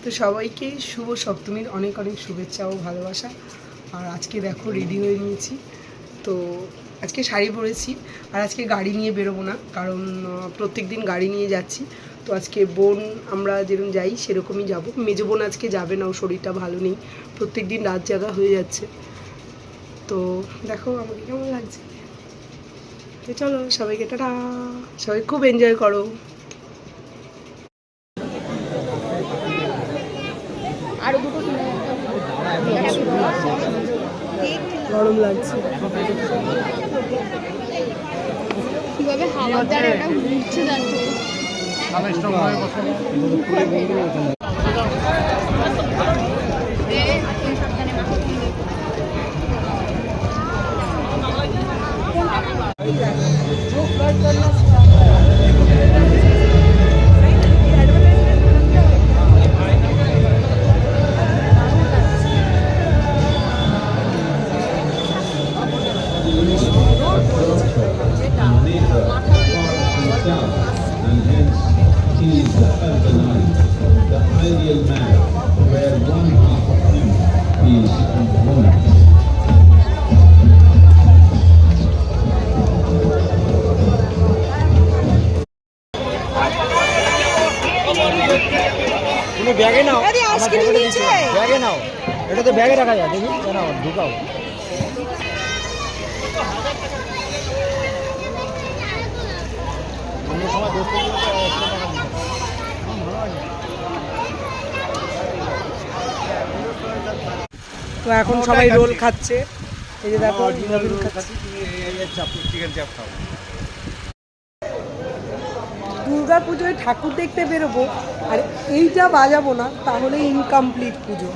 তো সবাইকে শুভ সপ্তমীর অনেক অনেক শুভেচ্ছা ও ভালোবাসা। আর আজকে দেখো রেডি হয়ে নিয়েছি, তো আজকে শাড়ি পরেছি। আর আজকে গাড়ি নিয়ে বেরোবো না, কারণ প্রত্যেক দিন গাড়ি নিয়ে যাচ্ছি। তো আজকে বোন আমরা যেরকম যাই সেরকমই যাব। মেজো বোন আজকে যাবে না, ওর শরীরটা ভালো নেই, প্রত্যেক দিন রাত জাগা হয়ে যাচ্ছে। তো দেখো আমাকে কেমন লাগছে। তো চলো সবাইকে টাটা, সবাই খুব এনজয় করো। আরো দুটো গরম লাগছে। কিভাবে হাওয়ার দ্বারা এটা ঘুরছে জানো? And hence he is the urbanite, the ideal man, where one half of him is woman. তুমি ব্যাগে নাও, ব্যাগে নাও, এটা তো ব্যাগে রাখা যায়, দেখি নাও ঢুকাও। তো এখন সবাই রোল খাচ্ছে, এই যে দেখো নবীন খাচ্ছে। চিকেন চাপ খাও। দুর্গা পুজোয় ঠাকুর দেখতে বেরোবো আর এইটা বাজাবো না, তাহলে ইনকমপ্লিট পুজো।